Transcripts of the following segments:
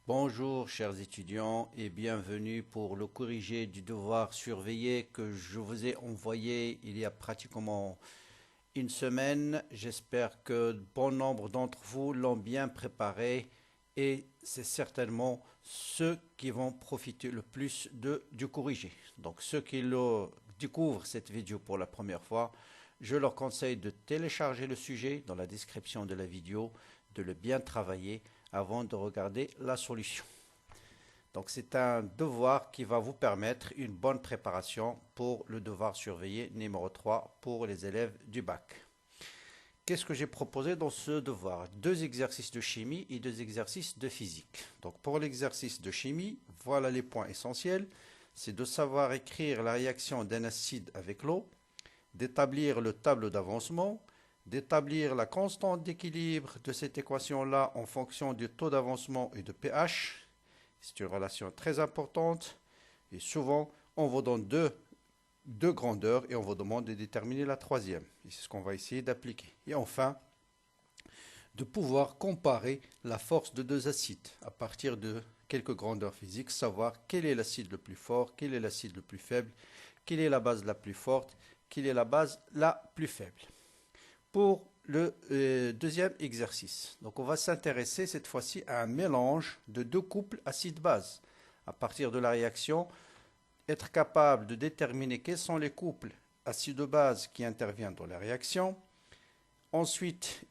Bonjour chers étudiants et bienvenue pour le corrigé du devoir surveillé que je vous ai envoyé il y a pratiquement une semaine. J'espère que bon nombre d'entre vous l'ont bien préparé et c'est certainement ceux qui vont profiter le plus du corrigé. Donc ceux qui découvrent cette vidéo pour la première fois, je leur conseille de télécharger le sujet dans la description de la vidéo, de le bien travailler avant de regarder la solution. Donc c'est un devoir qui va vous permettre une bonne préparation pour le devoir surveillé numéro 3 pour les élèves du bac. Qu'est-ce que j'ai proposé dans ce devoir? Deux exercices de chimie et deux exercices de physique. Donc pour l'exercice de chimie, voilà les points essentiels. C'est de savoir écrire la réaction d'un acide avec l'eau, d'établir le tableau d'avancement, d'établir la constante d'équilibre de cette équation-là en fonction du taux d'avancement et de pH. C'est une relation très importante. Et souvent, on vous donne deux grandeurs et on vous demande de déterminer la troisième. Et c'est ce qu'on va essayer d'appliquer. Et enfin, de pouvoir comparer la force de deux acides à partir de quelques grandeurs physiques, savoir quel est l'acide le plus fort, quel est l'acide le plus faible, quelle est la base la plus forte, quelle est la base la plus faible. Pour le deuxième exercice, donc on va s'intéresser cette fois-ci à un mélange de deux couples acide-base. À partir de la réaction, être capable de déterminer quels sont les couples acide-base qui interviennent dans la réaction. Ensuite,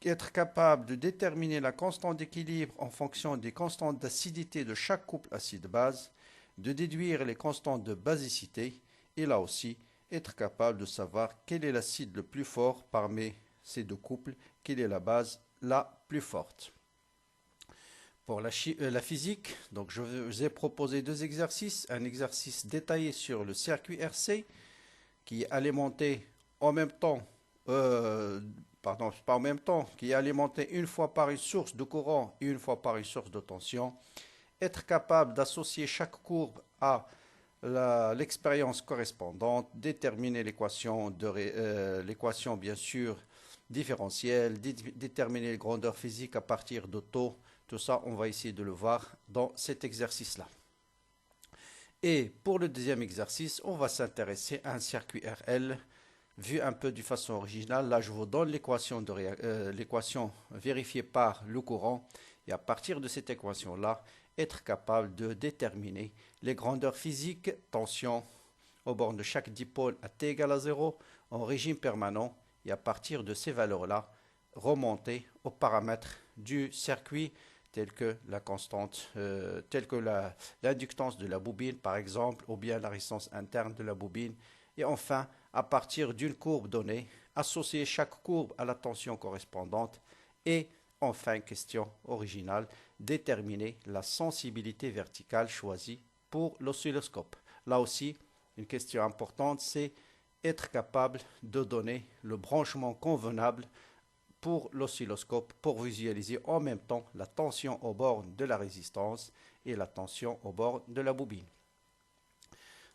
être capable de déterminer la constante d'équilibre en fonction des constantes d'acidité de chaque couple acide-base, de déduire les constantes de basicité, et là aussi, être capable de savoir quel est l'acide le plus fort parmi ces deux couples, quelle est la base la plus forte. Pour la physique, donc je vous ai proposé deux exercices. Un exercice détaillé sur le circuit RC qui est alimenté en même temps, pardon, pas en même temps, qui est alimenté une fois par une source de courant et une fois par une source de tension. Être capable d'associer chaque courbe à l'expérience correspondante, déterminer l'équation bien sûr différentielle, déterminer les grandeurs physiques à partir de taux. Tout ça, on va essayer de le voir dans cet exercice-là. Et pour le deuxième exercice, on va s'intéresser à un circuit RL vu un peu de façon originale. Là, je vous donne l'équation vérifiée par le courant. Et à partir de cette équation-là, être capable de déterminer les grandeurs physiques, tension au bord de chaque dipôle à T égale à 0 en régime permanent. Et à partir de ces valeurs-là, remonter aux paramètres du circuit tels que la constante, tels que l'inductance de la bobine par exemple, ou bien la résistance interne de la bobine. Et enfin, à partir d'une courbe donnée, associer chaque courbe à la tension correspondante. Et enfin, question originale, déterminer la sensibilité verticale choisie pour l'oscilloscope. Là aussi, une question importante, c'est être capable de donner le branchement convenable pour l'oscilloscope pour visualiser en même temps la tension au bord de la résistance et la tension au bord de la bobine.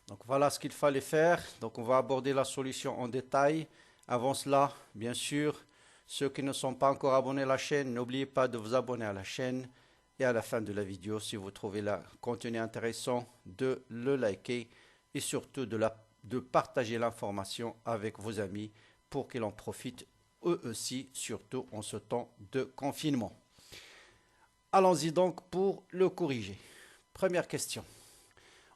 Donc voilà ce qu'il fallait faire. Donc on va aborder la solution en détail. Avant cela, bien sûr, ceux qui ne sont pas encore abonnés à la chaîne, n'oubliez pas de vous abonner à la chaîne. Et à la fin de la vidéo, si vous trouvez le contenu intéressant, de le liker et surtout de partager l'information avec vos amis pour qu'ils en profitent eux aussi, surtout en ce temps de confinement. Allons-y donc pour le corriger. Première question.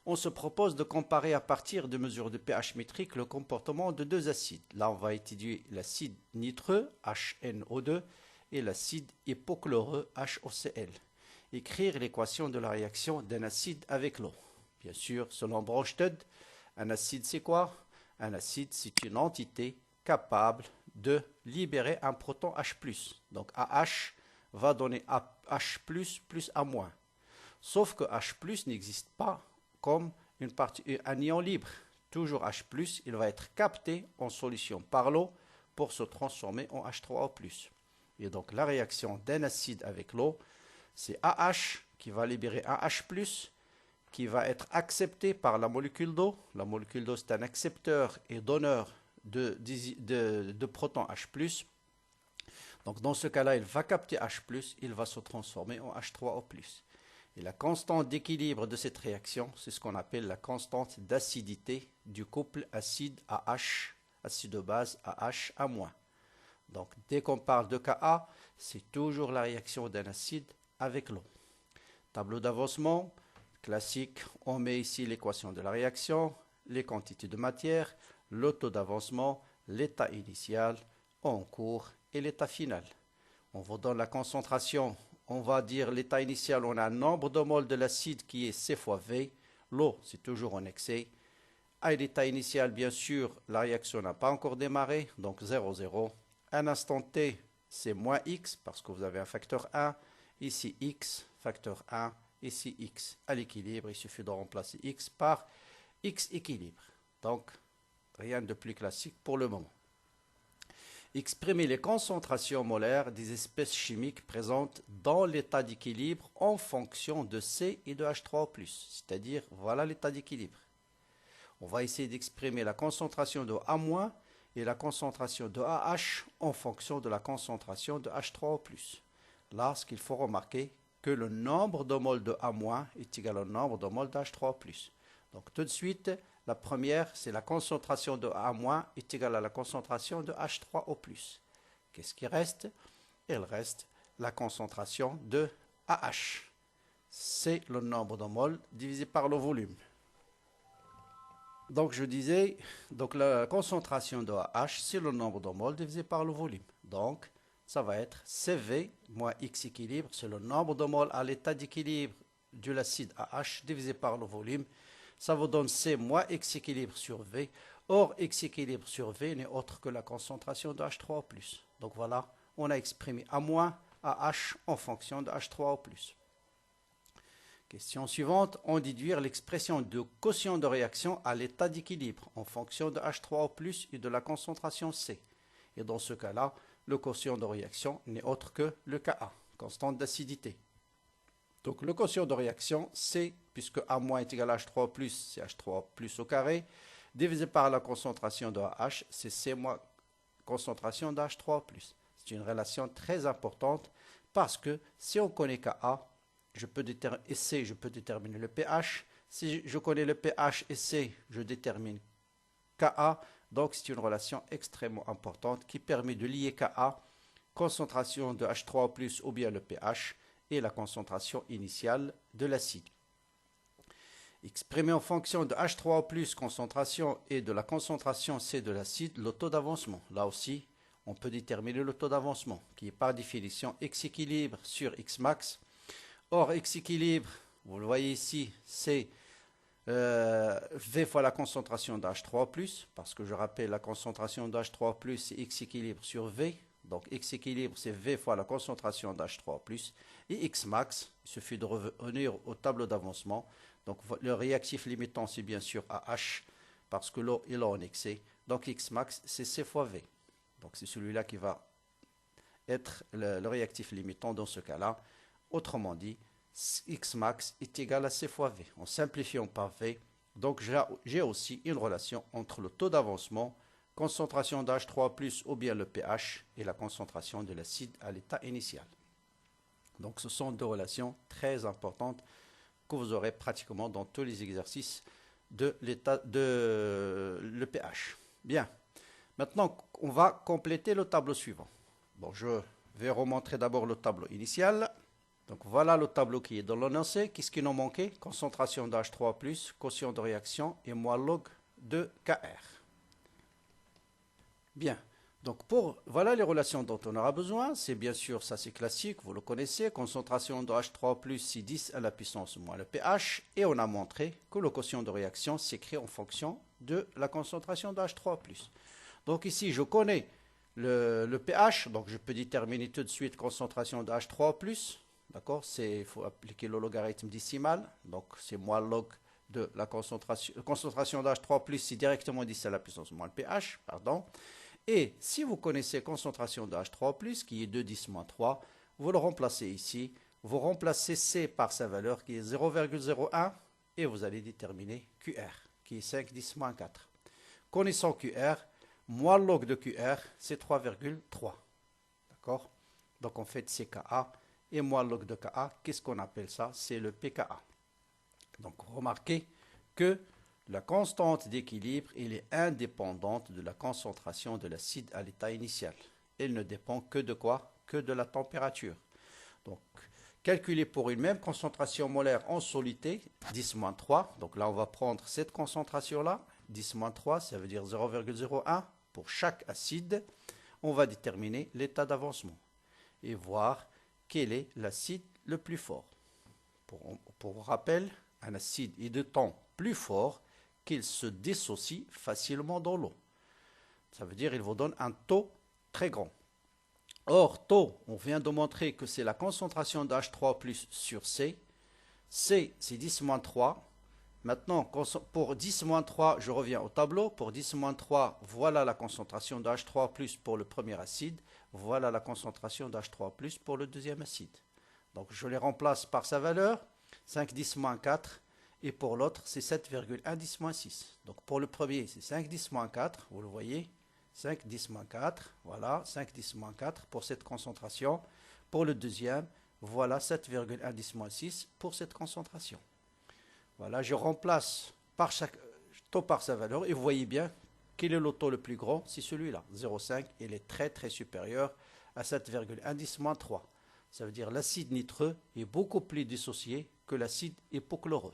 On se propose de comparer à partir de mesures de pH métrique le comportement de deux acides. Là, on va étudier l'acide nitreux, HNO2, et l'acide hypochloreux, HOCl. Écrire l'équation de la réaction d'un acide avec l'eau. Bien sûr, selon Bronsted, un acide c'est quoi? Un acide, c'est une entité capable de libérer un proton H+. Donc AH va donner H+, plus A-. Sauf que H+, n'existe pas comme un ion libre. Toujours H+, il va être capté en solution par l'eau pour se transformer en H3O+. Et donc la réaction d'un acide avec l'eau, c'est AH qui va libérer un H+, qui va être accepté par la molécule d'eau. La molécule d'eau, c'est un accepteur et donneur de protons H+. Donc dans ce cas-là, il va capter H+, il va se transformer en H3O+. Et la constante d'équilibre de cette réaction, c'est ce qu'on appelle la constante d'acidité du couple acide AH, acide-base AH à moins. Donc, dès qu'on parle de Ka, c'est toujours la réaction d'un acide avec l'eau. Tableau d'avancement, classique, on met ici l'équation de la réaction, les quantités de matière, le taux d'avancement, l'état initial, en cours et l'état final. On vous donne la concentration, on va dire l'état initial, on a un nombre de moles de l'acide qui est C fois V, l'eau c'est toujours en excès. À l'état initial, bien sûr, la réaction n'a pas encore démarré, donc 0, 0. Un instant T, c'est moins X, parce que vous avez un facteur 1. Ici, X, facteur 1. Ici, X. À l'équilibre, il suffit de remplacer X par X équilibre. Donc, rien de plus classique pour le moment. Exprimer les concentrations molaires des espèces chimiques présentes dans l'état d'équilibre en fonction de C et de H3O+. C'est-à-dire, voilà l'état d'équilibre. On va essayer d'exprimer la concentration de A- et la concentration de AH en fonction de la concentration de H3O+. Là, ce qu'il faut remarquer, que le nombre de moles de A- est égal au nombre de moles de H3O+. Donc tout de suite, la première, c'est la concentration de A- est égale à la concentration de H3O+. Qu'est-ce qui reste? Il reste la concentration de AH. C'est le nombre de moles divisé par le volume. Donc je disais, donc la concentration de AH, c'est le nombre de moles divisé par le volume. Donc ça va être CV moins X équilibre, c'est le nombre de moles à l'état d'équilibre de l'acide AH divisé par le volume. Ça vous donne C moins X équilibre sur V. Or, X équilibre sur V n'est autre que la concentration de H3O+. Donc voilà, on a exprimé A- AH en fonction de H3O+. Question suivante, on déduire l'expression de quotient de réaction à l'état d'équilibre en fonction de H3O+, et de la concentration C. Et dans ce cas-là, le quotient de réaction n'est autre que le Ka, constante d'acidité. Donc le quotient de réaction, C, puisque A- est égal à H3O+, c'est H3O+ au carré, divisé par la concentration de AH, c'est C- concentration de H3O+. C'est une relation très importante parce que si on connaît Ka, je peux déterminer le pH. Si je connais le pH et C, je détermine Ka. Donc, c'est une relation extrêmement importante qui permet de lier Ka, concentration de H3O+, ou bien le pH, et la concentration initiale de l'acide. Exprimé en fonction de H3O+, concentration, et de la concentration C de l'acide, le taux d'avancement. Là aussi, on peut déterminer le taux d'avancement, qui est par définition X équilibre sur X max. Or, X équilibre, vous le voyez ici, c'est V fois la concentration de H3+, parce que je rappelle, la concentration de H3+, c'est X équilibre sur V. Donc, X équilibre, c'est V fois la concentration de H3+. Et X max, il suffit de revenir au tableau d'avancement. Donc, le réactif limitant, c'est bien sûr AH, parce que l'eau est là en excès. Donc, X max, c'est C fois V. Donc, c'est celui-là qui va être le réactif limitant dans ce cas-là. Autrement dit, X max est égal à C fois V. En simplifiant par V, donc j'ai aussi une relation entre le taux d'avancement, concentration d'H3+, ou bien le pH, et la concentration de l'acide à l'état initial. Donc ce sont deux relations très importantes que vous aurez pratiquement dans tous les exercices de l'état de le pH. Bien. Maintenant, on va compléter le tableau suivant. Bon, je vais remontrer d'abord le tableau initial. Donc voilà le tableau qui est dans l'énoncé. Qu'est-ce qui nous manquait? Concentration d'H3+, quotient de réaction et moins log de Kr. Bien. Donc voilà les relations dont on aura besoin. C'est bien sûr, ça c'est classique, vous le connaissez. Concentration de H3+, c'est 10 à la puissance moins le pH. Et on a montré que le quotient de réaction s'écrit en fonction de la concentration de H3+. Donc ici, je connais le pH, donc je peux déterminer tout de suite concentration de H3+. D'accord? Il faut appliquer le logarithme décimal. Donc, c'est moins log de la concentration d'H3+, c'est directement 10 à la puissance moins le pH. Pardon. Et si vous connaissez concentration de H3+, qui est 2, 10, moins 3, vous le remplacez ici. Vous remplacez C par sa valeur qui est 0,01 et vous allez déterminer QR, qui est 5, 10, moins 4. Connaissant QR, moins log de QR, c'est 3,3. D'accord? Donc, en fait, c'est Ka et moins log de Ka. Qu'est-ce qu'on appelle ça? C'est le pKa. Donc remarquez que la constante d'équilibre, elle est indépendante de la concentration de l'acide à l'état initial. Elle ne dépend que de quoi? Que de la température. Donc, calculer pour une même concentration molaire en solité, 10-3. Donc là, on va prendre cette concentration-là, 10-3, ça veut dire 0,01 pour chaque acide. On va déterminer l'état d'avancement et voir quel est l'acide le plus fort. Pour rappel, un acide est d'autant plus fort qu'il se dissocie facilement dans l'eau. Ça veut dire qu'il vous donne un taux très grand. Or, taux, on vient de montrer que c'est la concentration d'H3 sur C. C, c'est 10-3. Maintenant, pour 10-3, je reviens au tableau. Pour 10-3, voilà la concentration d'H3 pour le premier acide. Voilà la concentration d'H3 pour le deuxième acide. Donc, je les remplace par sa valeur, 5-10-4. Et pour l'autre, c'est 7,1-6. Donc, pour le premier, c'est 5-10-4, vous le voyez. 5-10-4, voilà, 5-10-4 pour cette concentration. Pour le deuxième, voilà 7,1-6 pour cette concentration. Voilà, je remplace par chaque taux par sa valeur et vous voyez bien quel est le taux le plus grand, c'est celui-là, 0,5, il est très très supérieur à 7,1-3. Ça veut dire l'acide nitreux est beaucoup plus dissocié que l'acide hypochloreux.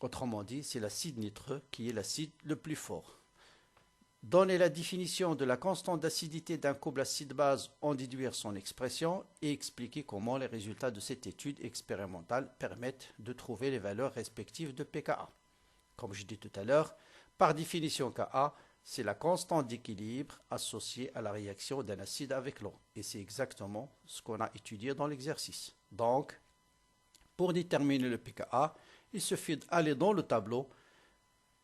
Autrement dit, c'est l'acide nitreux qui est l'acide le plus fort. Donner la définition de la constante d'acidité d'un couple acide-base, en déduire son expression et expliquer comment les résultats de cette étude expérimentale permettent de trouver les valeurs respectives de pKa. Comme je dis tout à l'heure, par définition Ka, c'est la constante d'équilibre associée à la réaction d'un acide avec l'eau. Et c'est exactement ce qu'on a étudié dans l'exercice. Donc, pour déterminer le pKa, il suffit d'aller dans le tableau.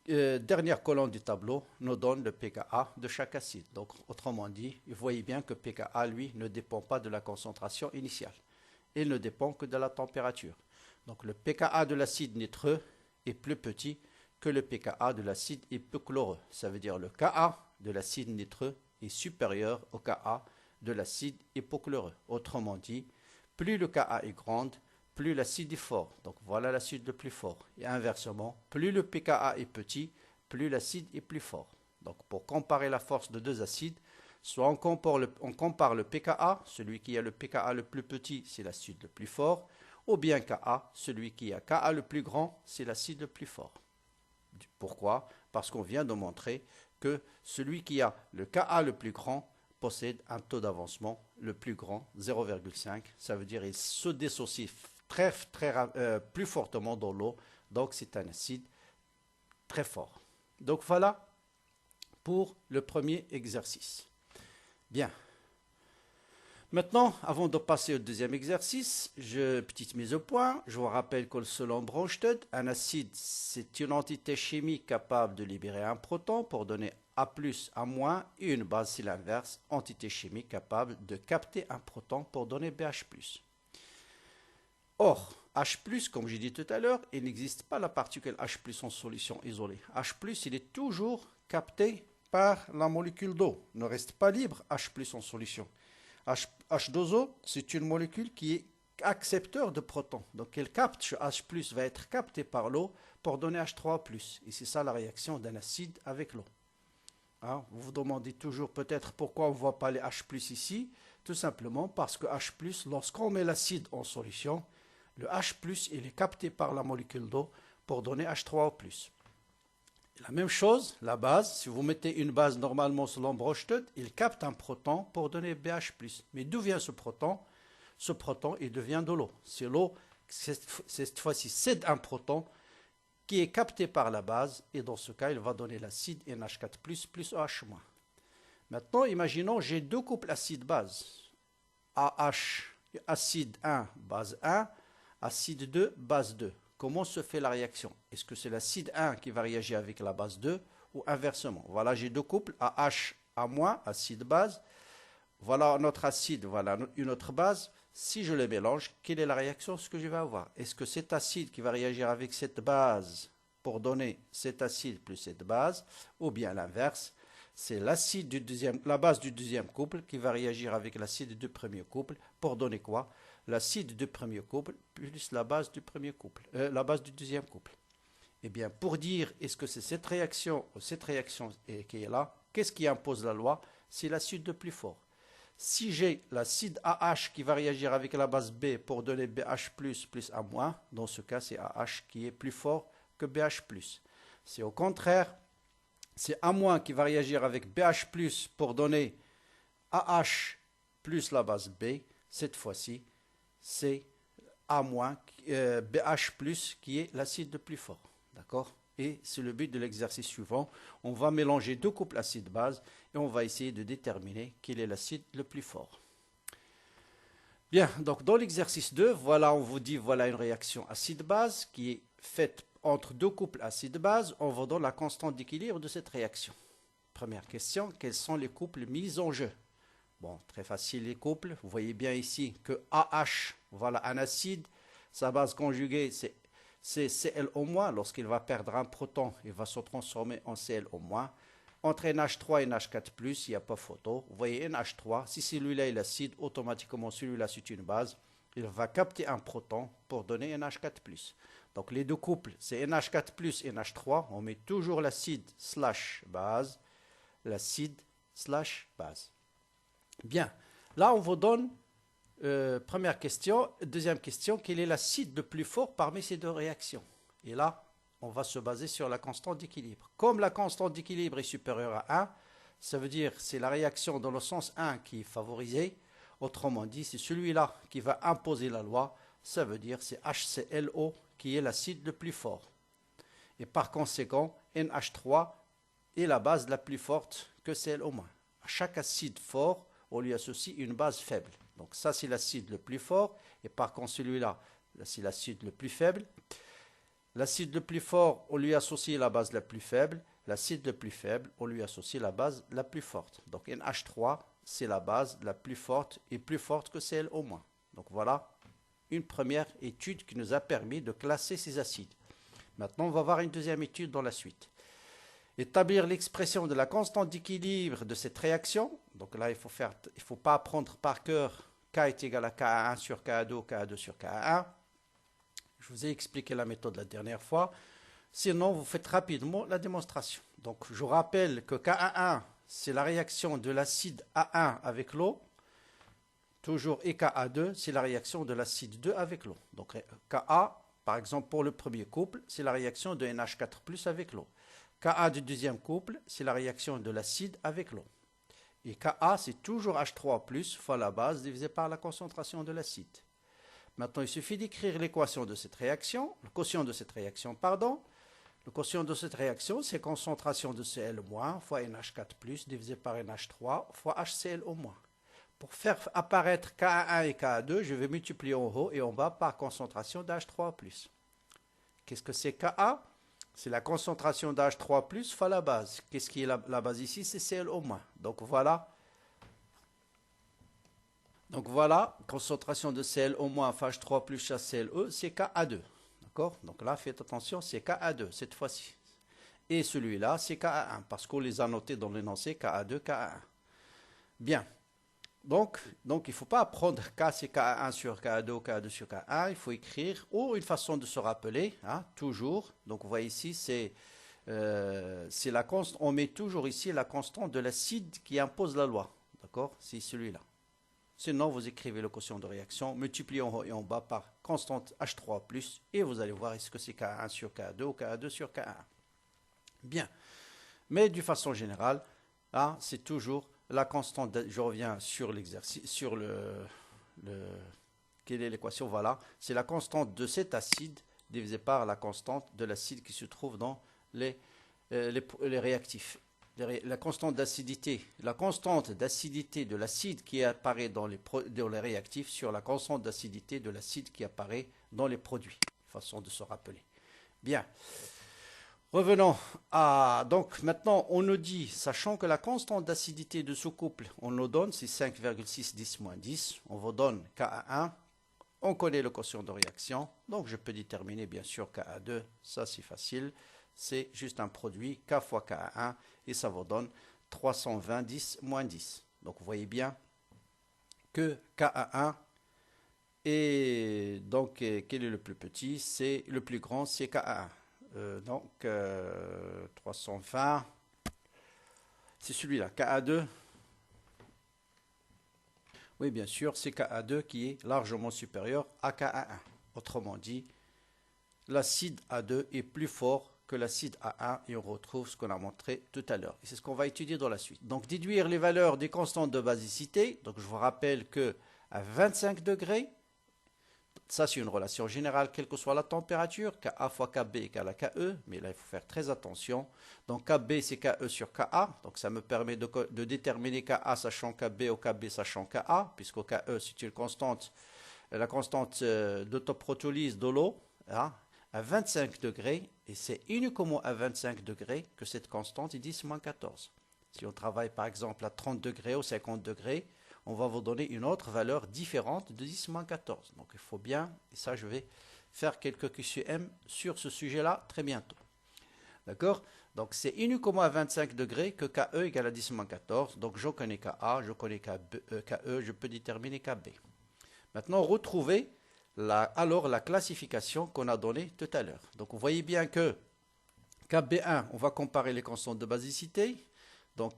Dernière colonne du tableau nous donne le pKa de chaque acide. Donc, autrement dit, vous voyez bien que pKa, lui, ne dépend pas de la concentration initiale. Il ne dépend que de la température. Donc, le pKa de l'acide nitreux est plus petit que le pKa de l'acide hypochloreux. Ça veut dire le Ka de l'acide nitreux est supérieur au Ka de l'acide hypochloreux. Autrement dit, plus le Ka est grand, plus l'acide est fort. Donc voilà l'acide le plus fort. Et inversement, plus le pKa est petit, plus l'acide est plus fort. Donc pour comparer la force de deux acides, soit on compare le pKa, celui qui a le pKa le plus petit, c'est l'acide le plus fort, ou bien Ka, celui qui a Ka le plus grand, c'est l'acide le plus fort. Pourquoi? Parce qu'on vient de montrer que celui qui a le Ka le plus grand possède un taux d'avancement le plus grand, 0,5. Ça veut dire qu'il se dissocie plus fortement dans l'eau. Donc, c'est un acide très fort. Donc, voilà pour le premier exercice. Bien. Maintenant, avant de passer au deuxième exercice, petite mise au point. Je vous rappelle que selon Bronsted, un acide, c'est une entité chimique capable de libérer un proton pour donner A+, A-, et une base, c'est l'inverse, entité chimique capable de capter un proton pour donner BH+. Or, H+, comme j'ai dit tout à l'heure, il n'existe pas la particule H+, en solution isolée. H+, il est toujours capté par la molécule d'eau. Il ne reste pas libre H+, en solution. H2O, c'est une molécule qui est accepteur de protons. Donc, elle capte, H+, va être capté par l'eau pour donner H3+. Et c'est ça la réaction d'un acide avec l'eau. Hein, vous vous demandez toujours peut-être pourquoi on ne voit pas les H+, ici. Tout simplement parce que H+, lorsqu'on met l'acide en solution, le H+, il est capté par la molécule d'eau pour donner H3O+. La même chose, la base, si vous mettez une base normalement selon Bronsted, il capte un proton pour donner BH+. Mais d'où vient ce proton? Ce proton, il devient de l'eau. C'est l'eau, cette fois-ci, c'est un proton qui est capté par la base, et dans ce cas, il va donner l'acide NH4+, plus OH-. Maintenant, imaginons, j'ai deux couples acide-base. AH, acide 1, base 1, acide 2, base 2. Comment se fait la réaction? Est-ce que c'est l'acide 1 qui va réagir avec la base 2 ou inversement? Voilà, j'ai deux couples, AH, A-, acide base. Voilà notre acide, voilà une autre base. Si je les mélange, quelle est la réaction que je vais avoir? Est-ce que cet acide qui va réagir avec cette base pour donner cet acide plus cette base, ou bien l'inverse? c'est l'acide du deuxième, la base du deuxième couple qui va réagir avec l'acide du premier couple pour donner quoi? L'acide du premier couple plus la base du premier couple, la base du deuxième couple. Eh bien, pour dire est-ce que c'est cette réaction ou cette réaction qui est là, qu'est-ce qui impose la loi? C'est l'acide le plus fort. Si j'ai l'acide AH qui va réagir avec la base B pour donner BH plus A-, dans ce cas, c'est AH qui est plus fort que BH plus. C'est au contraire, c'est A- qui va réagir avec BH plus pour donner AH plus la base B. Cette fois-ci, c'est A-, BH plus qui est l'acide le plus fort. D'accord? Et c'est le but de l'exercice suivant. On va mélanger deux couples acide-base et on va essayer de déterminer quel est l'acide le plus fort. Bien, donc dans l'exercice 2, voilà, on vous dit, voilà une réaction acide-base qui est faite entre deux couples acide-base. On vous donne la constante d'équilibre de cette réaction. Première question, quels sont les couples mis en jeu? Bon, très facile les couples. Vous voyez bien ici que AH, voilà un acide. Sa base conjuguée, c'est Cl-. Lorsqu'il va perdre un proton, il va se transformer en Cl-. Entre NH3 et NH4+, il n'y a pas photo. Vous voyez NH3, si celui-là est l'acide, automatiquement celui-là c'est une base. Il va capter un proton pour donner NH4+. Donc les deux couples, c'est NH4+, NH3. On met toujours l'acide slash base. L'acide slash base. Bien, là on vous donne première question. Deuxième question, quel est l'acide le plus fort parmi ces deux réactions? Et là, on va se baser sur la constante d'équilibre. Comme la constante d'équilibre est supérieure à 1, ça veut dire que c'est la réaction dans le sens 1 qui est favorisée. Autrement dit, c'est celui-là qui va imposer la loi. Ça veut dire que c'est HClO qui est l'acide le plus fort. Et par conséquent, NH3 est la base la plus forte que Cl-. À chaque acide fort, on lui associe une base faible. Donc ça, c'est l'acide le plus fort. Et par contre, celui-là, c'est l'acide le plus faible. L'acide le plus fort, on lui associe la base la plus faible. L'acide le plus faible, on lui associe la base la plus forte. Donc NH3, c'est la base la plus forte et plus forte que Cl-. Donc voilà une première étude qui nous a permis de classer ces acides. Maintenant, on va voir une deuxième étude dans la suite. Établir l'expression de la constante d'équilibre de cette réaction. Donc là, il ne faut pas apprendre par cœur K est égal à Ka1 sur Ka2 ou Ka2 sur Ka1. Je vous ai expliqué la méthode la dernière fois. Sinon, vous faites rapidement la démonstration. Donc, je rappelle que Ka1, c'est la réaction de l'acide A1 avec l'eau. Toujours, et Ka2, c'est la réaction de l'acide 2 avec l'eau. Donc, Ka, par exemple, pour le premier couple, c'est la réaction de NH4+ avec l'eau. Ka du deuxième couple, c'est la réaction de l'acide avec l'eau. Et Ka, c'est toujours H3+ fois la base divisé par la concentration de l'acide. Maintenant, il suffit d'écrire l'équation de cette réaction, le quotient de cette réaction, pardon. Le quotient de cette réaction, c'est concentration de Cl- fois NH4+ divisé par NH3 fois HCl-. Pour faire apparaître Ka1 et Ka2, je vais multiplier en haut et en bas par concentration d'H3+. Qu'est-ce que c'est Ka? C'est la concentration d'H3+ fois la base. Qu'est-ce qui est la base ici? C'est Cl-. Donc voilà, concentration de Cl- fois H3+ chasse Cl-, c'est Ka2. D'accord? Donc là, faites attention, c'est Ka2 cette fois-ci. Et celui-là, c'est Ka1, parce qu'on les a notés dans l'énoncé Ka2, Ka1. Bien. Donc il ne faut pas prendre K, c'est K1 sur K2, K2 sur K1. Il faut écrire, ou une façon de se rappeler, hein, toujours. Donc vous voyez ici, c'est la constante. On met toujours ici la constante de l'acide qui impose la loi. D'accord? C'est celui-là. Sinon, vous écrivez le quotient de réaction, multipliez en haut et en bas par constante H3+, et vous allez voir est-ce que c'est K1 sur K2 ou K2 sur K1. Bien. Mais d'une façon générale, hein, c'est toujours la constante, je reviens sur l'exercice, sur quelle est l'équation? Voilà, c'est la constante de cet acide divisé par la constante de l'acide qui se trouve dans les réactifs. La constante d'acidité de l'acide qui apparaît dans les réactifs sur la constante d'acidité de l'acide qui apparaît dans les produits. Façon de se rappeler. Bien. Revenons à... Donc maintenant, on nous dit, sachant que la constante d'acidité de ce couple, on nous donne, c'est 5,610-10. On vous donne Ka1. On connaît le quotient de réaction. Donc je peux déterminer bien sûr Ka2. Ça c'est facile. C'est juste un produit K fois Ka1. Et ça vous donne 320, 10, moins 10. Donc vous voyez bien que KA1 et donc quel est le plus petit? C'est le plus grand, c'est KA1. Donc 320, c'est celui-là, KA2. Oui, bien sûr, c'est KA2 qui est largement supérieur à KA1. Autrement dit, l'acide A2 est plus fort que l'acide A1 et on retrouve ce qu'on a montré tout à l'heure. Et c'est ce qu'on va étudier dans la suite. Donc, déduire les valeurs des constantes de basicité. Donc, je vous rappelle que à 25 degrés, ça c'est une relation générale, quelle que soit la température, Ka fois Kb égale à Ke, mais là il faut faire très attention. Donc Kb c'est Ke sur Ka, donc ça me permet de déterminer Ka sachant Kb ou Kb sachant Ka, puisque Ke c'est une constante, la constante d'autoprotolyse de l'eau, hein, à 25 degrés, et c'est uniquement à 25 degrés que cette constante est 10-14. Si on travaille par exemple à 30 degrés ou 50 degrés, on va vous donner une autre valeur différente de 10-14. Donc il faut bien, et ça je vais faire quelques QCM sur ce sujet-là très bientôt. D'accord? Donc c'est uniquement à 25 degrés que Ke égale à 10-14. Donc je connais Ka, je connais Ke, je peux déterminer Kb. Maintenant retrouvez alors la classification qu'on a donnée tout à l'heure. Donc vous voyez bien que Kb1, on va comparer les constantes de basicité. Donc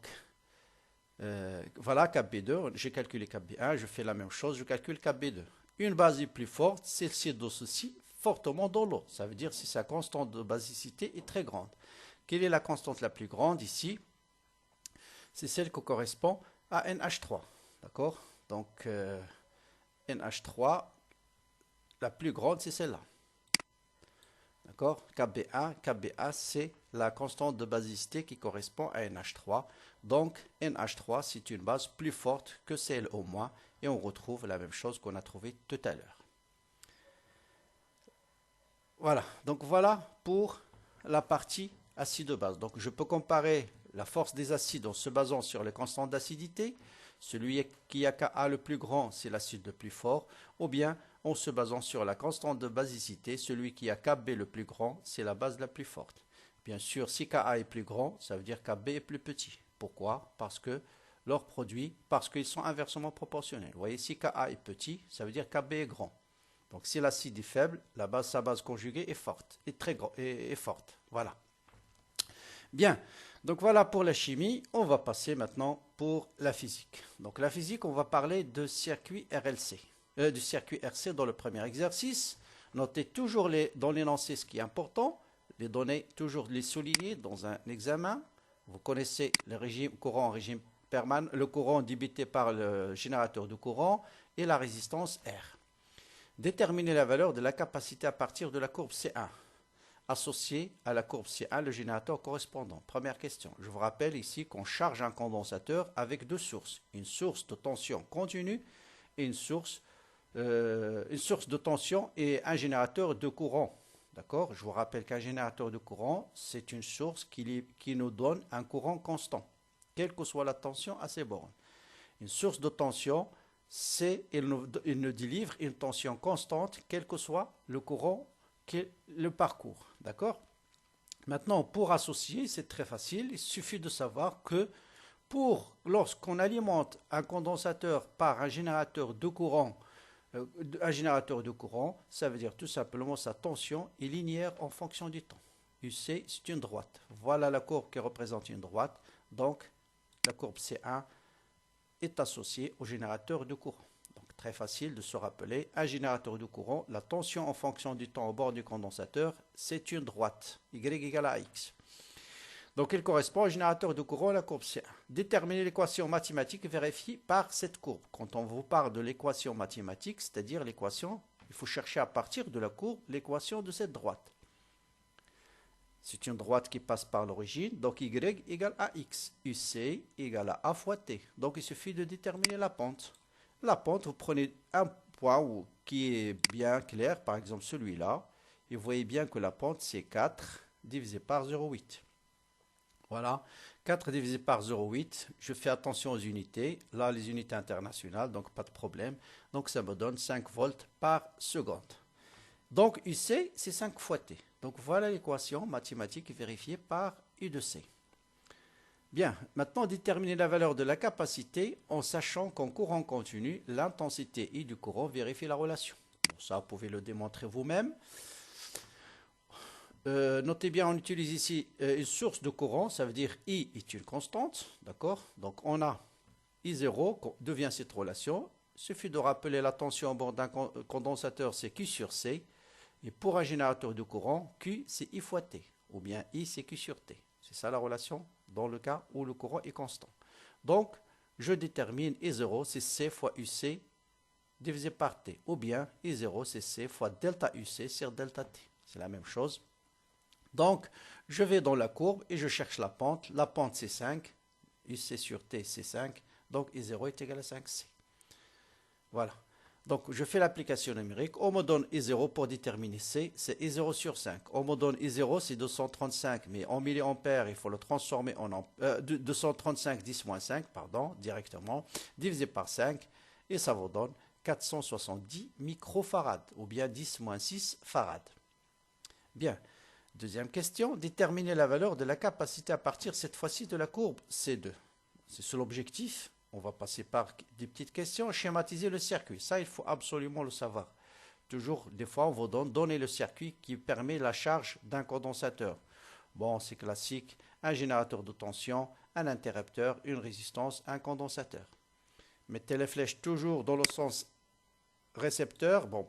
voilà Kb2, j'ai calculé Kb1, je fais la même chose, je calcule Kb2. Une base plus forte, celle-ci aussi fortement dans l'eau. Ça veut dire si sa constante de basicité est très grande. Quelle est la constante la plus grande ici? C'est celle qui correspond à NH3. D'accord? Donc NH3, la plus grande, c'est celle-là. D'accord? Kba, c'est la constante de basicité qui correspond à NH3. Donc, NH3, c'est une base plus forte que celle au moins. Et on retrouve la même chose qu'on a trouvé tout à l'heure. Voilà. Donc, voilà pour la partie acide de base. Donc, je peux comparer la force des acides en se basant sur les constantes d'acidité. Celui qui a Ka le plus grand, c'est l'acide le plus fort. Ou bien, en se basant sur la constante de basicité, celui qui a Kb le plus grand, c'est la base la plus forte. Bien sûr, si Ka est plus grand, ça veut dire Kb est plus petit. Pourquoi? Parce que leurs produits, parce qu'ils sont inversement proportionnels. Vous voyez, si Ka est petit, ça veut dire Kb est grand. Donc si l'acide est faible, sa base conjuguée est forte, est forte. Voilà. Bien, donc voilà pour la chimie. On va passer maintenant pour la physique. Donc la physique, on va parler de circuit RLC. Du circuit RC dans le premier exercice. Notez toujours dans l'énoncé ce qui est important. Les données, toujours les souligner dans un examen. Vous connaissez le régime courant, régime permanent, le courant débité par le générateur de courant et la résistance R. Déterminer la valeur de la capacité à partir de la courbe C1. Associé à la courbe C1 le générateur correspondant. Première question. Je vous rappelle ici qu'on charge un condensateur avec deux sources. Une source de tension continue et une source de tension et un générateur de courant. D'accord? Je vous rappelle qu'un générateur de courant, c'est une source qui nous donne un courant constant, quelle que soit la tension à ses bornes. Une source de tension, il nous délivre une tension constante, quel que soit le courant, le parcours. D'accord? Maintenant, pour associer, c'est très facile. Il suffit de savoir que lorsqu'on alimente un condensateur par un générateur de courant, ça veut dire tout simplement sa tension est linéaire en fonction du temps. UC, c'est une droite. Voilà la courbe qui représente une droite. Donc, la courbe C1 est associée au générateur de courant. Donc, très facile de se rappeler. Un générateur de courant, la tension en fonction du temps au bord du condensateur, c'est une droite. Y égale à X. Donc, il correspond au générateur de courant à la courbe C1. Déterminer l'équation mathématique vérifiée par cette courbe. Quand on vous parle de l'équation mathématique, c'est-à-dire l'équation, il faut chercher à partir de la courbe l'équation de cette droite. C'est une droite qui passe par l'origine, donc Y égale à X. UC égale à A fois T. Donc, il suffit de déterminer la pente. La pente, vous prenez un point qui est bien clair, par exemple celui-là, et vous voyez bien que la pente, c'est 4 divisé par 0,8. Voilà, 4 divisé par 0,8, je fais attention aux unités, là les unités internationales, donc pas de problème. Donc ça me donne 5 volts par seconde. Donc UC, c'est 5 fois T. Donc voilà l'équation mathématique vérifiée par U de C. Bien, maintenant déterminer la valeur de la capacité en sachant qu'en courant continu, l'intensité I du courant vérifie la relation. Bon, ça, vous pouvez le démontrer vous-même. Notez bien, on utilise ici une source de courant, ça veut dire I est une constante, d'accord? Donc on a I0 devient cette relation. Il suffit de rappeler la tension à bord d'un condensateur, c'est Q sur C. Et pour un générateur de courant, Q c'est I fois T, ou bien I c'est Q sur T. C'est ça la relation dans le cas où le courant est constant. Donc, je détermine I0 c'est C fois UC divisé par T, ou bien I0 c'est C fois delta UC sur delta T. C'est la même chose. Donc, je vais dans la courbe et je cherche la pente. La pente, c'est 5. UC sur T, c'est 5. Donc, I0 est égal à 5C. Voilà. Donc, je fais l'application numérique. On me donne I0 pour déterminer C. C'est I0 sur 5. On me donne I0, c'est 235. Mais en milliampères, il faut le transformer en 235 10-5, pardon, directement, divisé par 5. Et ça vous donne 470 microfarads, ou bien 10-6 farads. Bien. Deuxième question, déterminer la valeur de la capacité à partir cette fois-ci de la courbe C2. C'est sur l'objectif. On va passer par des petites questions. Schématiser le circuit. Ça, il faut absolument le savoir. Toujours, des fois, on vous donner le circuit qui permet la charge d'un condensateur. Bon, c'est classique. Un générateur de tension, un interrupteur, une résistance, un condensateur. Mettez les flèches toujours dans le sens récepteur, bon,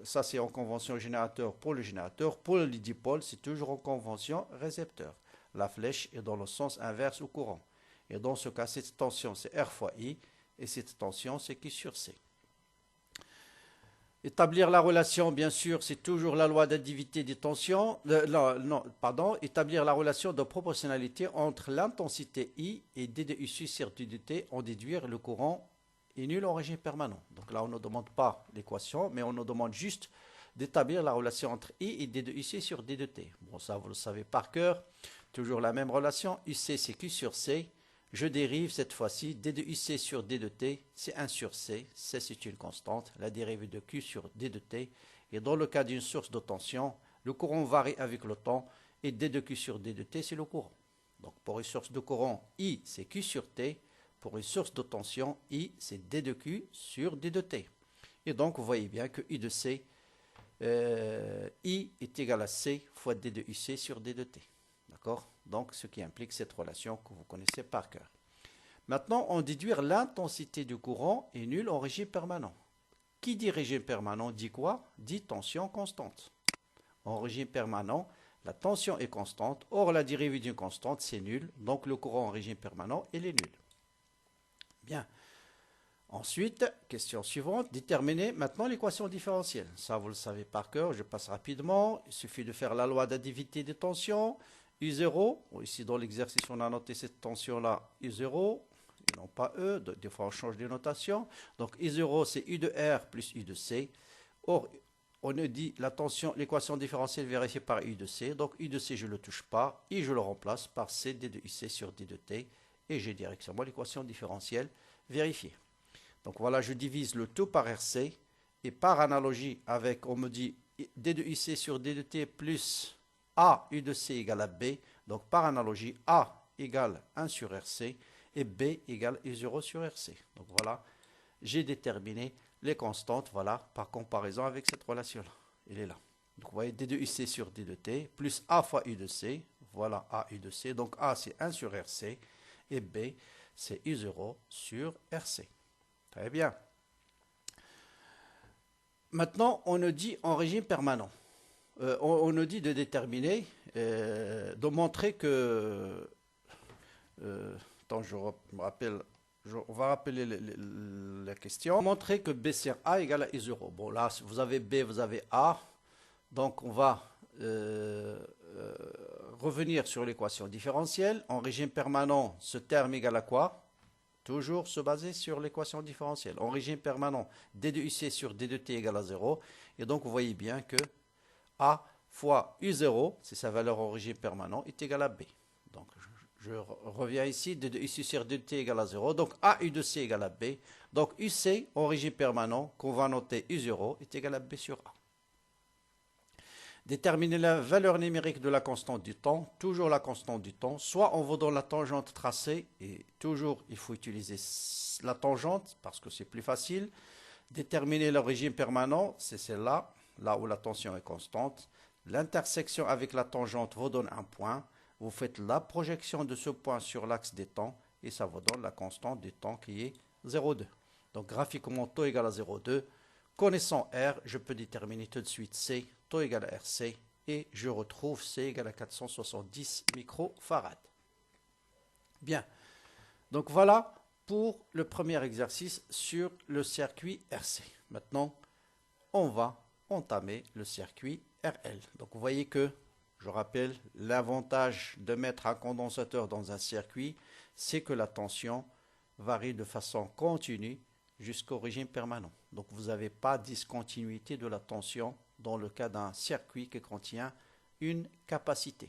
ça c'est en convention générateur pour le générateur. Pour le dipôle, c'est toujours en convention récepteur. La flèche est dans le sens inverse au courant. Et dans ce cas, cette tension c'est R fois I et cette tension c'est Q sur C. Établir la relation, bien sûr, c'est toujours la loi d'additivité des tensions. Établir la relation de proportionnalité entre l'intensité I et D de UC sur D de T, en déduire le courant est nul en régime permanent. Donc là, on ne demande pas l'équation, mais on nous demande juste d'établir la relation entre I et D de UC sur D de T. Bon, ça, vous le savez par cœur. Toujours la même relation. UC, c'est Q sur C. Je dérive cette fois-ci. D de UC sur D de T, c'est 1 sur C. C, c'est une constante. La dérivée de Q sur D de T. Et dans le cas d'une source de tension, le courant varie avec le temps. Et D de Q sur D de T, c'est le courant. Donc, pour une source de courant, I, c'est Q sur T. Pour une source de tension, I, c'est D de Q sur D de T. Et donc, vous voyez bien que I de C, I est égal à C fois D de UC sur D de T. D'accord? Donc, ce qui implique cette relation que vous connaissez par cœur. Maintenant, on déduire l'intensité du courant est nulle en régime permanent. Qui dit régime permanent dit quoi? Dit tension constante. En régime permanent, la tension est constante. Or, la dérivée d'une constante, c'est nul. Donc, le courant en régime permanent, il est nul. Bien. Ensuite, question suivante, déterminer maintenant l'équation différentielle. Ça, vous le savez par cœur, je passe rapidement. Il suffit de faire la loi d'additivité des tensions. U0, ici dans l'exercice, on a noté cette tension-là, U0, et non pas E. Des fois, on change de notation. Donc, U0, c'est U de R plus U de C. Or, on nous dit la tension, l'équation différentielle vérifiée par U de C. Donc, U de C, je ne le touche pas. Et je le remplace par C D de UC sur D de T. Et j'ai directement l'équation différentielle vérifiée. Donc voilà, je divise le tout par RC. Et par analogie avec, on me dit D de UC sur D de T plus A U de C égale à B. Donc par analogie, A égale 1 sur RC et B égale U0 sur RC. Donc voilà, j'ai déterminé les constantes, voilà, par comparaison avec cette relation-là. Elle est là. Donc vous voyez, D de UC sur D de T plus A fois U de C. Voilà, A U de C. Donc A, c'est 1 sur RC. Et B, c'est U0 sur RC. Très bien. Maintenant, on nous dit en régime permanent. On nous dit de déterminer, de montrer que... attends, me rappelle... on va rappeler la question. Montrer que B sur A égale à I0. Bon, là, vous avez B, vous avez A. Donc, on va revenir sur l'équation différentielle. En régime permanent, ce terme égale à quoi? Toujours se baser sur l'équation différentielle. En régime permanent, D de UC sur D de T égale à 0. Et donc, vous voyez bien que A fois U0, c'est sa valeur en régime permanent, est égal à B. Donc, je reviens ici, D de UC sur D de T égale à 0. Donc, A U de C égale à B. Donc, UC en régime permanent, qu'on va noter U0, est égal à B sur A. Déterminer la valeur numérique de la constante du temps, toujours la constante du temps, soit on vous donne la tangente tracée, et toujours il faut utiliser la tangente parce que c'est plus facile. Déterminer le régime permanent, c'est celle-là, là où la tension est constante. L'intersection avec la tangente vous donne un point. Vous faites la projection de ce point sur l'axe des temps et ça vous donne la constante du temps qui est 0,2. Donc graphiquement, taux égale à 0,2. Connaissant R, je peux déterminer tout de suite C, taux égale à RC, et je retrouve C égale à 470 microfarads. Bien, donc voilà pour le premier exercice sur le circuit RC. Maintenant, on va entamer le circuit RL. Donc vous voyez que, je rappelle, l'avantage de mettre un condensateur dans un circuit, c'est que la tension varie de façon continue jusqu'au régime permanent. Donc vous n'avez pas de discontinuité de la tension dans le cas d'un circuit qui contient une capacité.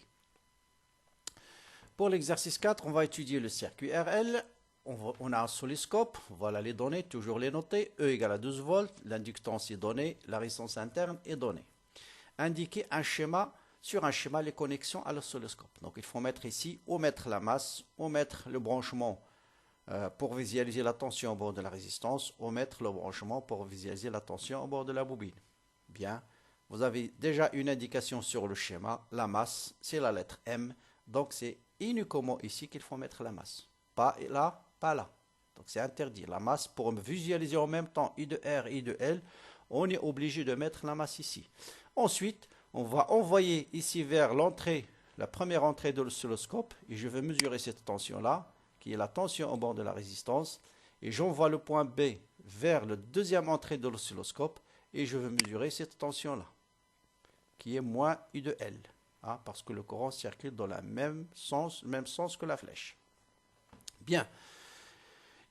Pour l'exercice 4, on va étudier le circuit RL. On a un oscilloscope, voilà les données, toujours les noter. E égale à 12 volts, l'inductance est donnée, la résistance interne est donnée. Indiquer un schéma, sur un schéma, les connexions à l'oscilloscope. Donc il faut mettre ici, ou mettre la masse, ou mettre le branchement pour visualiser la tension au bord de la résistance, ou mettre le branchement pour visualiser la tension au bord de la bobine. Bien, vous avez déjà une indication sur le schéma, la masse, c'est la lettre M, donc c'est uniquement ici qu'il faut mettre la masse. Pas là, pas là. Donc c'est interdit. La masse, pour visualiser en même temps I de R et I de L, on est obligé de mettre la masse ici. Ensuite, on va envoyer ici vers l'entrée, la première entrée de l'oscilloscope, et je vais mesurer cette tension-là, qui est la tension au bord de la résistance, et j'envoie le point B vers la deuxième entrée de l'oscilloscope, et je vais mesurer cette tension-là, qui est moins I de L, hein, parce que le courant circule dans le même sens que la flèche. Bien.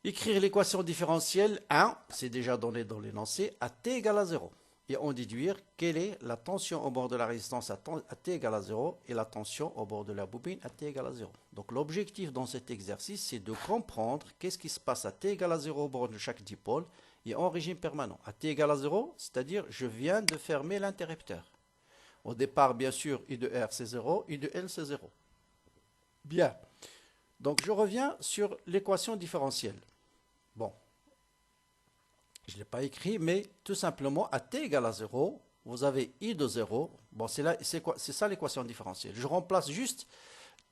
Écrire l'équation différentielle 1, c'est déjà donné dans l'énoncé, à t égale à 0. Et en déduire quelle est la tension au bord de la résistance à t égale à 0 et la tension au bord de la bobine à t égale à 0. Donc l'objectif dans cet exercice, c'est de comprendre qu'est-ce qui se passe à t égale à 0 au bord de chaque dipôle et en régime permanent. À t égale à 0, c'est-à-dire je viens de fermer l'interrupteur. Au départ, bien sûr, I de R c'est 0, I de L c'est 0. Bien. Donc je reviens sur l'équation différentielle. Bon, je ne l'ai pas écrit, mais tout simplement, à t égale à 0, vous avez I de 0. Bon, c'est ça l'équation différentielle. Je remplace juste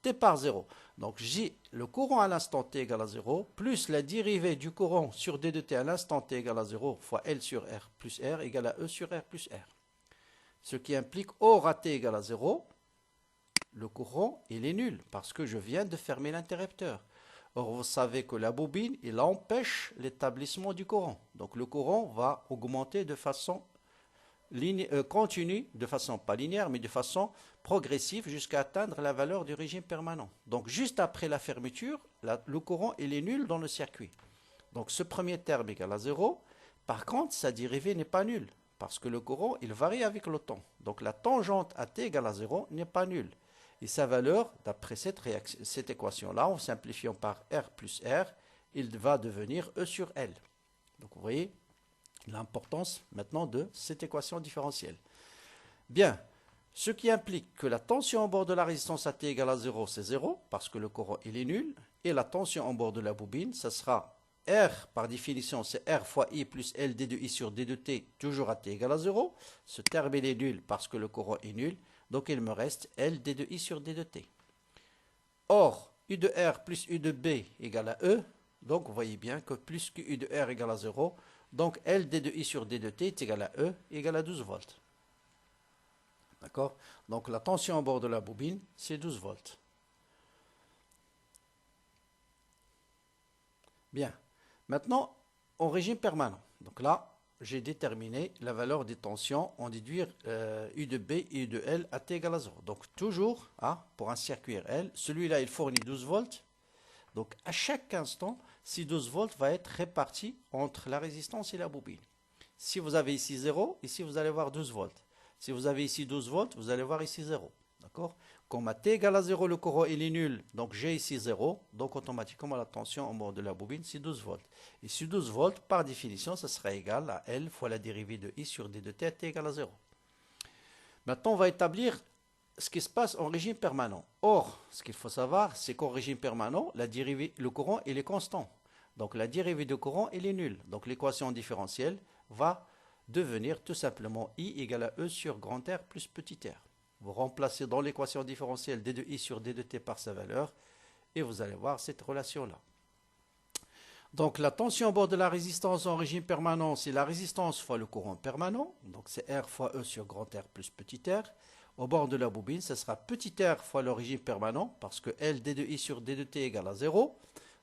t par 0. Donc, j'ai le courant à l'instant t égale à 0, plus la dérivée du courant sur d de t à l'instant t égale à 0, fois L sur R plus R égale à E sur R plus R. Ce qui implique, or à t égale à 0, le courant, il est nul, parce que je viens de fermer l'interrupteur. Or, vous savez que la bobine, il empêche l'établissement du courant. Donc, le courant va augmenter de façon continue, de façon pas linéaire, mais de façon progressive jusqu'à atteindre la valeur du régime permanent. Donc, juste après la fermeture, le courant, il est nul dans le circuit. Donc, ce premier terme égale à 0. Par contre, sa dérivée n'est pas nulle, parce que le courant, il varie avec le temps. Donc, la tangente à t égale à 0 n'est pas nulle. Et sa valeur, d'après cette équation-là, en simplifiant par R plus R, il va devenir E sur L. Donc vous voyez l'importance maintenant de cette équation différentielle. Bien, ce qui implique que la tension en bord de la résistance à t égale à 0, c'est 0, parce que le courant il est nul, et la tension en bord de la bobine, ça sera R, par définition, c'est R fois I plus L d de I sur d de t, toujours à t égale à 0. Ce terme il est nul parce que le courant est nul. Donc, il me reste L d de I sur d de t. Or, U de R plus U de B égale à E. Donc, vous voyez bien que plus que U de R égale à 0. Donc, L d de I sur d de t est égal à E égale à 12 volts. D'accord? Donc, la tension au bord de la bobine, c'est 12 volts. Bien. Maintenant, en régime permanent. Donc là, j'ai déterminé la valeur des tensions en déduire U de B et U de L à t égale à 0. Donc toujours, pour un circuit RL, celui-là il fournit 12 volts. Donc à chaque instant, ces 12 volts va être répartis entre la résistance et la bobine. Si vous avez ici 0, ici vous allez voir 12 volts. Si vous avez ici 12 volts, vous allez voir ici 0. D'accord? Comme à t égale à 0, le courant il est nul, donc j'ai ici 0, donc automatiquement la tension au bord de la bobine c'est 12 volts. Et si 12 volts, par définition, ça sera égal à L fois la dérivée de I sur D de T à t égale à 0. Maintenant, on va établir ce qui se passe en régime permanent. Or, ce qu'il faut savoir, c'est qu'en régime permanent, le courant il est constant. Donc la dérivée du courant il est nulle. Donc l'équation différentielle va devenir tout simplement I égale à E sur grand R plus petit r. Vous remplacez dans l'équation différentielle d de I sur d de t par sa valeur et vous allez voir cette relation-là. Donc la tension au bord de la résistance en régime permanent, c'est la résistance fois le courant permanent. Donc c'est R fois E sur grand R plus petit r. Au bord de la bobine, ce sera petit r fois le régime permanent, parce que L d de I sur d de t égale à 0.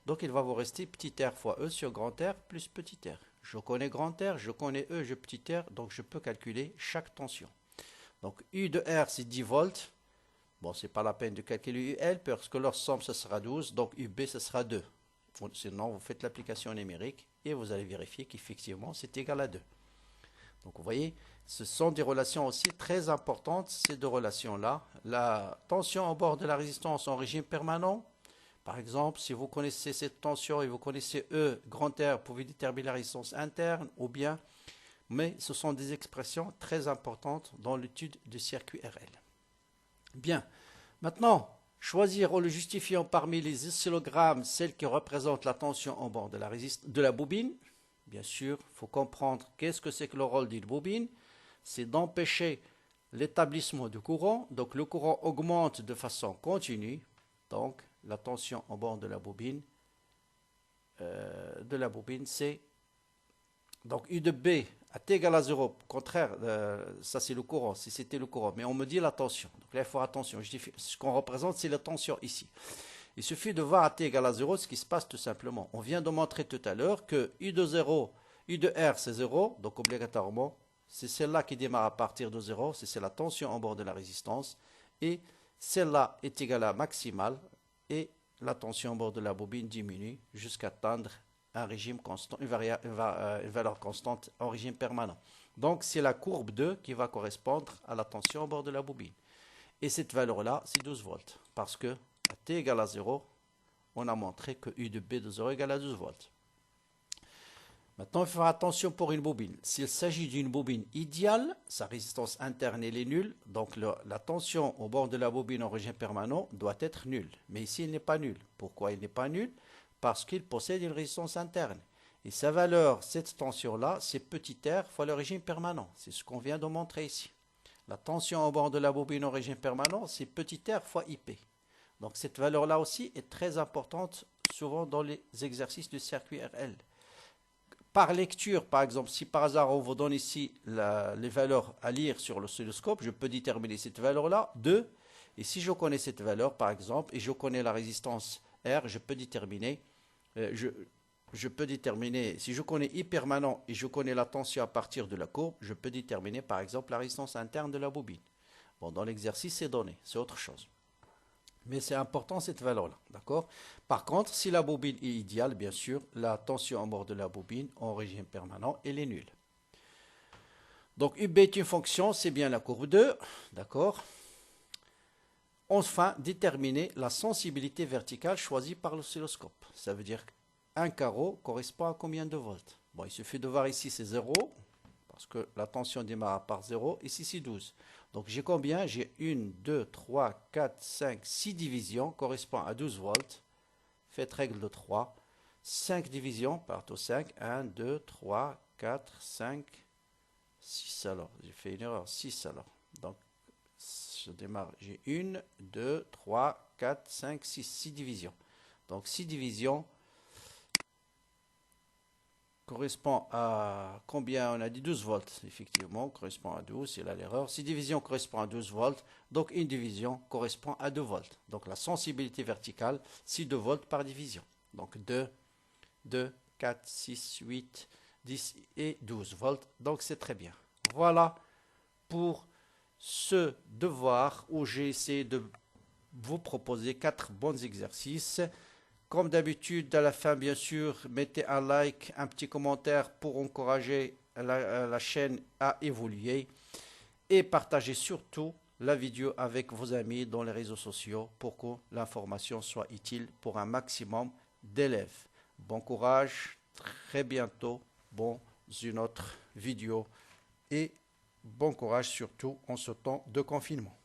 Donc il va vous rester petit r fois E sur grand R plus petit r. Je connais grand R, je connais E, je petit r, donc je peux calculer chaque tension. Donc U de R c'est 10 volts. Bon, c'est pas la peine de calculer UL, parce que leur somme ce sera 12, donc UB ce sera 2. Sinon, vous faites l'application numérique et vous allez vérifier qu'effectivement c'est égal à 2. Donc vous voyez, ce sont des relations aussi très importantes, ces deux relations-là. La tension au bord de la résistance en régime permanent, par exemple, si vous connaissez cette tension et vous connaissez E, grand R, vous pouvez déterminer la résistance interne ou bien, mais ce sont des expressions très importantes dans l'étude du circuit RL. Bien, maintenant, choisir ou le justifiant parmi les oscillogrammes celle qui représente la tension au bord de la bobine. Bien sûr, il faut comprendre qu'est-ce que c'est que le rôle d'une bobine. C'est d'empêcher l'établissement du courant. Donc le courant augmente de façon continue. Donc la tension au bord de la bobine, c'est donc U de B à T égale à 0. Contraire, ça c'est le courant, si c'était le courant. Mais on me dit la tension. Donc là, il faut faire attention. Ce qu'on représente, c'est la tension ici. Il suffit de voir à T égale à 0 ce qui se passe tout simplement. On vient de montrer tout à l'heure que U de R c'est 0. Donc obligatoirement, c'est celle-là qui démarre à partir de 0. C'est la tension en bord de la résistance. Et celle-là est égale à maximale. Et la tension en bord de la bobine diminue jusqu'à atteindre un régime constant, une valeur constante en régime permanent. Donc c'est la courbe 2 qui va correspondre à la tension au bord de la bobine. Et cette valeur-là, c'est 12 volts. Parce que à T égale à 0, on a montré que U de B de 0 égale à 12 volts. Maintenant, il faut faire attention pour une bobine. S'il s'agit d'une bobine idéale, sa résistance interne elle est nulle. Donc la tension au bord de la bobine en régime permanent doit être nulle. Mais ici, il n'est pas nul. Pourquoi il n'est pas nul? Parce qu'il possède une résistance interne. Et sa valeur, cette tension-là, c'est petit r fois le régime permanent. C'est ce qu'on vient de montrer ici. La tension au bord de la bobine en régime permanent, c'est petit r fois IP. Donc cette valeur-là aussi est très importante, souvent dans les exercices du circuit RL. Par lecture, par exemple, si par hasard on vous donne ici les valeurs à lire sur l'oscilloscope, je peux déterminer cette valeur-là, 2. Et si je connais cette valeur, par exemple, et je connais la résistance R, je peux déterminer, si je connais I permanent et je connais la tension à partir de la courbe, je peux déterminer, par exemple, la résistance interne de la bobine. Bon, dans l'exercice, c'est donné, c'est autre chose. Mais c'est important cette valeur-là, d'accord? Par contre, si la bobine est idéale, bien sûr, la tension en bord de la bobine en régime permanent, elle est nulle. Donc UB est une fonction, c'est bien la courbe 2, d'accord? Enfin, déterminer la sensibilité verticale choisie par l'oscilloscope. Ça veut dire qu'un carreau correspond à combien de volts? Bon, il suffit de voir ici, c'est 0, parce que la tension démarre par 0, ici c'est 12. Donc j'ai combien? J'ai 1, 2, 3, 4, 5, 6 divisions, correspond à 12 volts. Faites règle de 3. 5 divisions, partout 5. 1, 2, 3, 4, 5, 6 alors. J'ai fait une erreur, 6 alors. Donc je démarre, j'ai 1, 2, 3, 4, 5, 6, 6 divisions. Donc 6 divisions correspond à combien? On a dit 12 volts, effectivement, correspond à 12, c'est là l'erreur. 6 divisions correspond à 12 volts, donc une division correspond à 2 volts. Donc la sensibilité verticale, c'est 2 volts par division. Donc 2, 2, 4, 6, 8, 10 et 12 volts, donc c'est très bien. Voilà pour ce devoir où j'ai essayé de vous proposer 4 bons exercices. Comme d'habitude, à la fin, bien sûr, mettez un like, un petit commentaire pour encourager la chaîne à évoluer. Et partagez surtout la vidéo avec vos amis dans les réseaux sociaux pour que l'information soit utile pour un maximum d'élèves. Bon courage, très bientôt, bon, une autre vidéo et Bon courage surtout en ce temps de confinement.